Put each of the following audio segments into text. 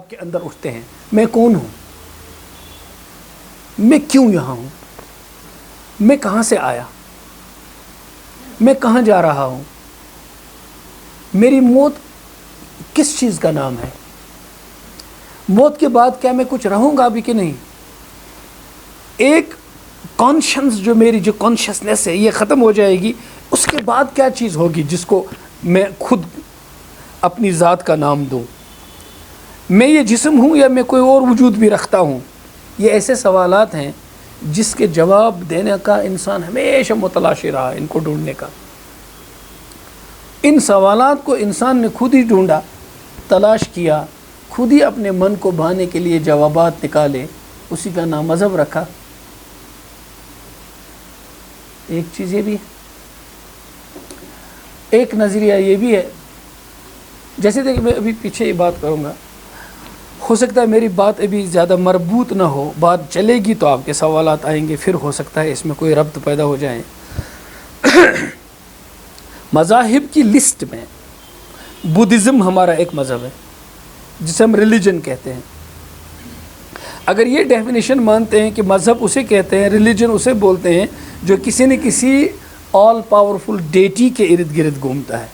آپ کے اندر اٹھتے ہیں. میں کون ہوں؟ میں کیوں یہاں ہوں؟ میں کہاں سے آیا؟ میں کہاں جا رہا ہوں؟ میری موت کس چیز کا نام ہے؟ موت کے بعد کیا میں کچھ رہوں گا بھی کہ نہیں؟ ایک کانشنس جو میری جو کانشسنس ہے یہ ختم ہو جائے گی. اس کے بعد کیا چیز ہوگی جس کو میں خود اپنی ذات کا نام دوں؟ میں یہ جسم ہوں یا میں کوئی اور وجود بھی رکھتا ہوں؟ یہ ایسے سوالات ہیں جس کے جواب دینے کا انسان ہمیشہ متلاشی رہا، ان کو ڈھونڈنے کا. ان سوالات کو انسان نے خود ہی ڈھونڈا، تلاش کیا، خود ہی اپنے من کو بھانے کے لیے جوابات نکالے، اسی کا نام مذہب رکھا. ایک چیز یہ بھی ہے، ایک نظریہ یہ بھی ہے. جیسے دیکھیں میں ابھی پیچھے یہ بات کروں گا، ہو سکتا ہے میری بات ابھی زیادہ مربوط نہ ہو، بات چلے گی تو آپ کے سوالات آئیں گے، پھر ہو سکتا ہے اس میں کوئی ربط پیدا ہو جائے. مذاہب کی لسٹ میں بدھزم ہمارا ایک مذہب ہے جسے ہم ریلیجن کہتے ہیں. اگر یہ ڈیفینیشن مانتے ہیں کہ مذہب اسے کہتے ہیں، ریلیجن اسے بولتے ہیں جو کسی نہ کسی آل پاورفل ڈیٹی کے ارد گرد گھومتا ہے،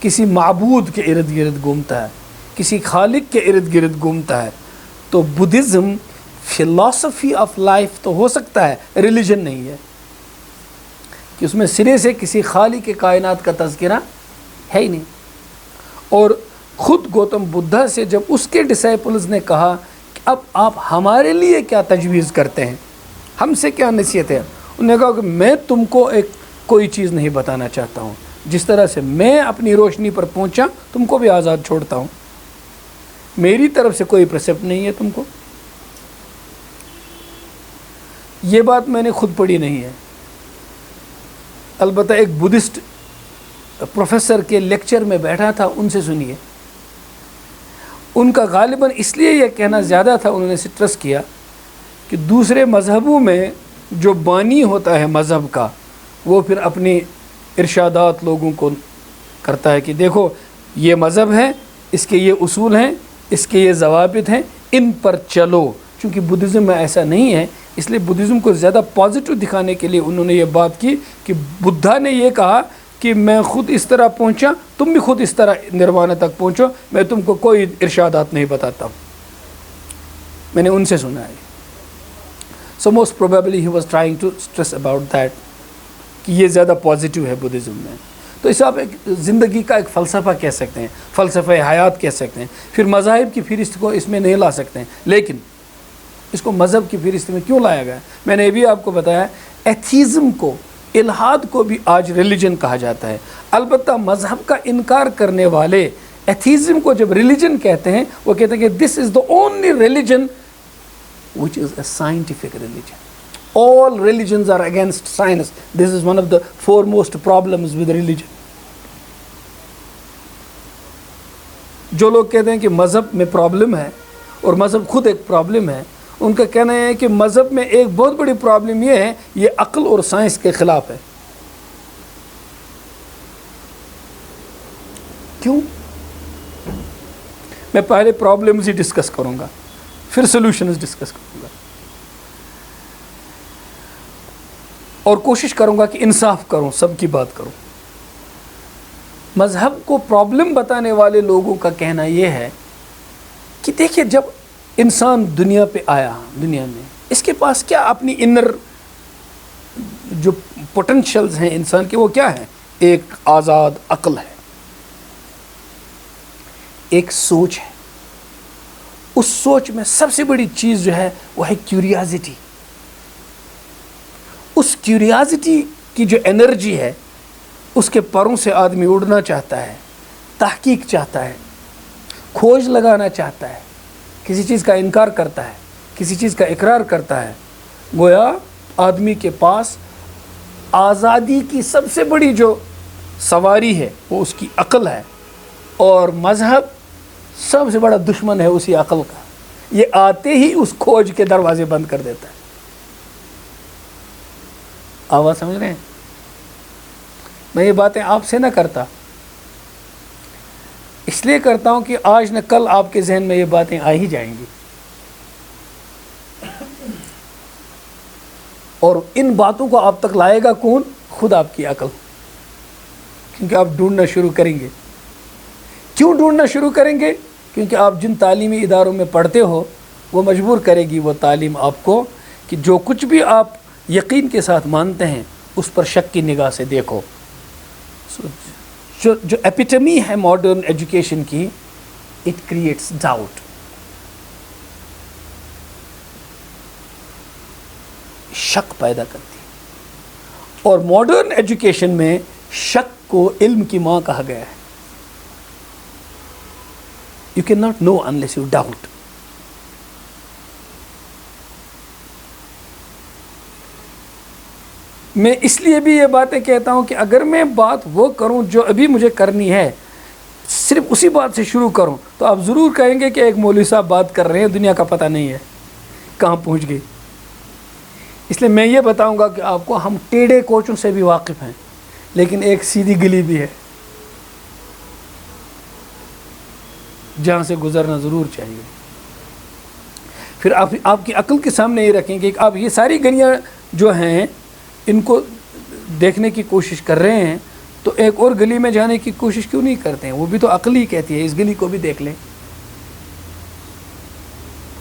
کسی معبود کے ارد گرد گھومتا ہے، کسی خالق کے ارد گرد گھومتا ہے، تو بدھزم فلاسفی آف لائف تو ہو سکتا ہے، ریلیجن نہیں ہے، کہ اس میں سرے سے کسی خالق کے کائنات کا تذکرہ ہے ہی نہیں. اور خود گوتم بدھا سے جب اس کے ڈسائپلز نے کہا کہ اب آپ ہمارے لیے کیا تجویز کرتے ہیں، ہم سے کیا نصیحت ہے، انہوں نے کہا کہ میں تم کو کوئی چیز نہیں بتانا چاہتا ہوں، جس طرح سے میں اپنی روشنی پر پہنچا تم کو بھی آزاد چھوڑتا ہوں، میری طرف سے کوئی پریسپٹ نہیں ہے تم کو. یہ بات میں نے خود پڑھی نہیں ہے، البتہ ایک بدھسٹ پروفیسر کے لیکچر میں بیٹھا تھا، ان سے سنیے. ان کا غالباً اس لیے یہ کہنا زیادہ تھا، انہوں نے سٹرس کیا کہ دوسرے مذہبوں میں جو بانی ہوتا ہے مذہب کا، وہ پھر اپنی ارشادات لوگوں کو کرتا ہے کہ دیکھو یہ مذہب ہے، اس کے یہ اصول ہیں، اس کے یہ ضوابط ہیں، ان پر چلو. چونکہ بدھزم میں ایسا نہیں ہے، اس لیے بدھزم کو زیادہ پازیٹیو دکھانے کے لیے انہوں نے یہ بات کی کہ بدھا نے یہ کہا کہ میں خود اس طرح پہنچا، تم بھی خود اس طرح نروانا تک پہنچو، میں تم کو کوئی ارشادات نہیں بتاتا ہوں. میں نے ان سے سنا ہے. So most probably he was trying to stress about that کہ یہ زیادہ پازیٹیو ہے بدھزم میں. تو اسے آپ ایک زندگی کا ایک فلسفہ کہہ سکتے ہیں، فلسفہ حیات کہہ سکتے ہیں. پھر مذاہب کی فہرست کو اس میں نہیں لا سکتے ہیں، لیکن اس کو مذہب کی فہرست میں کیوں لایا گیا ہے؟ میں نے یہ بھی آپ کو بتایا، ایتھیزم کو، الحاد کو بھی آج ریلیجن کہا جاتا ہے. البتہ مذہب کا انکار کرنے والے ایتھیزم کو جب ریلیجن کہتے ہیں، وہ کہتے ہیں کہ this is the only religion which is a scientific religion. All religions are against science. This is one of the foremost problems with religion. جو لوگ کہتے ہیں کہ مذہب میں پرابلم ہے اور مذہب خود ایک پرابلم ہے، ان کا کہنا ہے کہ مذہب میں ایک بہت بڑی پرابلم یہ ہے، یہ عقل اور سائنس کے خلاف ہے. کیوں؟ میں پہلے پرابلمز ہی ڈسکس کروں گا، پھر سولوشنز ڈسکس کروں گا، اور کوشش کروں گا کہ انصاف کروں، سب کی بات کروں. مذہب کو پرابلم بتانے والے لوگوں کا کہنا یہ ہے کہ دیکھیے جب انسان دنیا پہ آیا، دنیا میں اس کے پاس کیا اپنی انر جو پوٹینشلز ہیں انسان کے، وہ کیا ہیں؟ ایک آزاد عقل ہے، ایک سوچ ہے. اس سوچ میں سب سے بڑی چیز جو ہے وہ ہے کیوریازٹی. اس کیوریازٹی کی جو انرجی ہے، اس کے پروں سے آدمی اڑنا چاہتا ہے، تحقیق چاہتا ہے، کھوج لگانا چاہتا ہے، کسی چیز کا انکار کرتا ہے، کسی چیز کا اقرار کرتا ہے. گویا آدمی کے پاس آزادی کی سب سے بڑی جو سواری ہے وہ اس کی عقل ہے، اور مذہب سب سے بڑا دشمن ہے اسی عقل کا. یہ آتے ہی اس کھوج کے دروازے بند کر دیتا ہے. آواز سمجھ رہے ہیں؟ میں یہ باتیں آپ سے نہ کرتا، اس اس لیے کرتا ہوں کہ آج نہ کل آپ کے ذہن میں یہ باتیں آ ہی جائیں گی، اور ان باتوں کو آپ تک لائے گا کون؟ خود آپ کی عقل، کیونکہ آپ ڈھونڈنا شروع کریں گے۔ کیوں ڈھونڈنا شروع کریں گے؟ کیونکہ آپ جن تعلیمی اداروں میں پڑھتے ہو وہ مجبور کرے گی وہ تعلیم آپ کو کہ جو کچھ بھی آپ یقین کے ساتھ مانتے ہیں اس پر شک کی نگاہ سے دیکھو۔ جو ایپیٹمی ہے ماڈرن ایجوکیشن کی، اٹ کریٹس ڈاؤٹ، شک پیدا کرتی ہے، اور ماڈرن ایجوکیشن میں شک کو علم کی ماں کہا گیا ہے۔ You cannot know unless you doubt. میں اس لیے بھی یہ باتیں کہتا ہوں کہ اگر میں بات وہ کروں جو ابھی مجھے کرنی ہے، صرف اسی بات سے شروع کروں، تو آپ ضرور کہیں گے کہ ایک مولوی صاحب بات کر رہے ہیں، دنیا کا پتہ نہیں ہے کہاں پہنچ گئی۔ اس لیے میں یہ بتاؤں گا کہ آپ کو ہم ٹیڑھے کوچوں سے بھی واقف ہیں، لیکن ایک سیدھی گلی بھی ہے جہاں سے گزرنا ضرور چاہیے۔ پھر آپ کی عقل کے سامنے یہ رکھیں گے کہ آپ یہ ساری گلیاں جو ہیں ان کو دیکھنے کی کوشش کر رہے ہیں، تو ایک اور گلی میں جانے کی کوشش کیوں نہیں کرتے ہیں؟ وہ بھی تو عقل ہی کہتی ہے اس گلی کو بھی دیکھ لیں،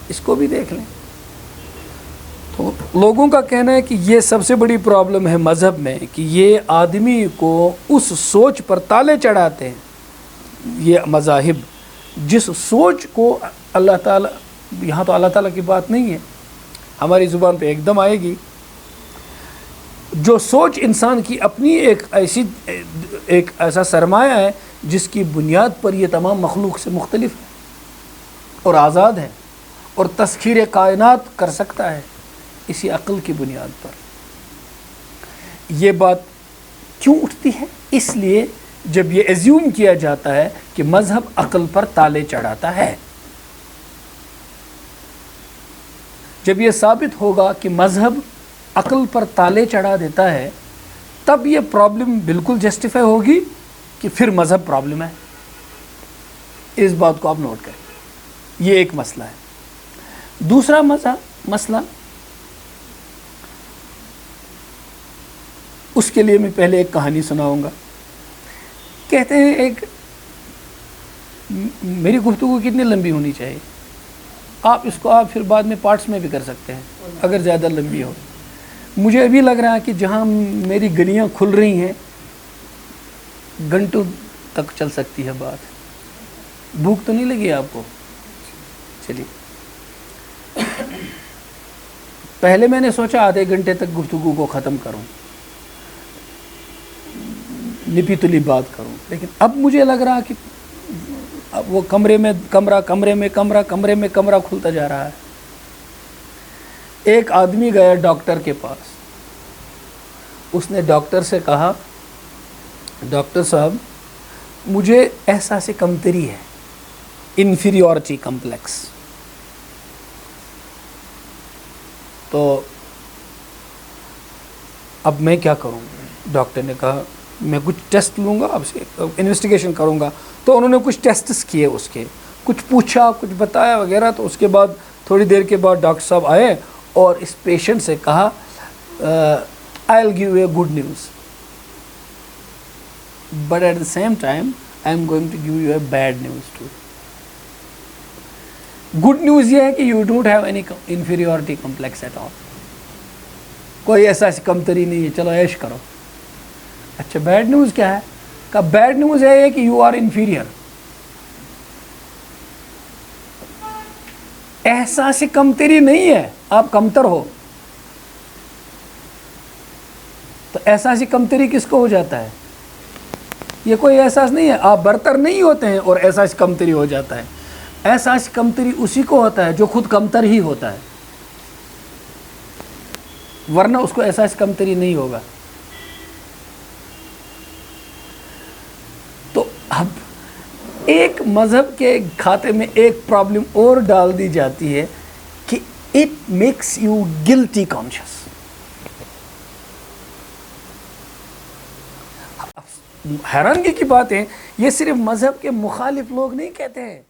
اس کو بھی دیکھ لیں۔ تو لوگوں کا کہنا ہے کہ یہ سب سے بڑی پرابلم ہے مذہب میں، کہ یہ آدمی کو اس سوچ پر تالے چڑھاتے ہیں، یہ مذاہب جس سوچ کو اللہ تعالیٰ، یہاں تو اللہ تعالیٰ کی بات نہیں ہے، ہماری زبان پہ ایک دم آئے گی، جو سوچ انسان کی اپنی ایک ایسا سرمایہ ہے جس کی بنیاد پر یہ تمام مخلوق سے مختلف ہے اور آزاد ہے اور تسخیر کائنات کر سکتا ہے، اسی عقل کی بنیاد پر۔ یہ بات کیوں اٹھتی ہے؟ اس لیے جب یہ ایزیوم کیا جاتا ہے کہ مذہب عقل پر تالے چڑھاتا ہے، جب یہ ثابت ہوگا کہ مذہب عقل پر تالے چڑھا دیتا ہے، تب یہ پرابلم بالکل جسٹیفائی ہوگی کہ پھر مذہب پرابلم ہے۔ اس بات کو آپ نوٹ کریں، یہ ایک مسئلہ ہے۔ دوسرا مسئلہ، اس کے لیے میں پہلے ایک کہانی سناؤں گا۔ کہتے ہیں میری گفتگو کتنی لمبی ہونی چاہیے؟ آپ اس کو پھر بعد میں پارٹس میں بھی کر سکتے ہیں اگر زیادہ لمبی ہو۔ مجھے ابھی لگ رہا ہے کہ جہاں میری گلیاں کھل رہی ہیں گھنٹوں تک چل سکتی ہے بات۔ بھوک تو نہیں لگی آپ کو؟ چلیے، پہلے میں نے سوچا آدھے گھنٹے تک گفتگو کو ختم کروں، نپی تلی بات کروں، لیکن اب مجھے لگ رہا کہ اب وہ کمرے میں کمرہ کھلتا جا رہا ہے۔ ایک آدمی گیا ڈاکٹر کے پاس، اس نے ڈاکٹر سے کہا، ڈاکٹر صاحب مجھے احساس کمتری ہے، انفیریورٹی کمپلیکس، تو اب میں کیا کروں؟ ڈاکٹر نے کہا میں کچھ ٹیسٹ لوں گا آپ سے، انویسٹیگیشن کروں گا۔ تو انہوں نے کچھ ٹیسٹس کیے، اس کے کچھ پوچھا، کچھ بتایا وغیرہ۔ تو اس کے بعد تھوڑی دیر کے بعد ڈاکٹر صاحب آئے اور اس پیشنٹ سے کہا I will give a good news, but at the same time I am going to give you a bad news too. Good news یہ ہے کہ you don't have any inferiority complex at all, کوئی ایسا کمتری نہیں ہے، چلو عیش کرو۔ اچھا بیڈ نیوز کیا ہے؟ کہ بیڈ نیوز ہے کہ یو آر انفیریئر۔ احساس کمتری نہیں ہے، آپ کمتر ہو۔ تو احساس کمتری کس کو ہو جاتا ہے؟ یہ کوئی احساس نہیں ہے، آپ برتر نہیں ہوتے ہیں اور احساس کمتری ہو جاتا ہے۔ احساس کمتری اسی کو ہوتا ہے جو خود کمتر ہی ہوتا ہے، ورنہ اس کو احساس کمتری نہیں ہوگا۔ تو اب ایک مذہب کے کھاتے میں ایک پرابلم اور ڈال دی جاتی ہے کہ it makes you guilty conscious. حیرانگی کی بات ہے، یہ صرف مذہب کے مخالف لوگ نہیں کہتے ہیں،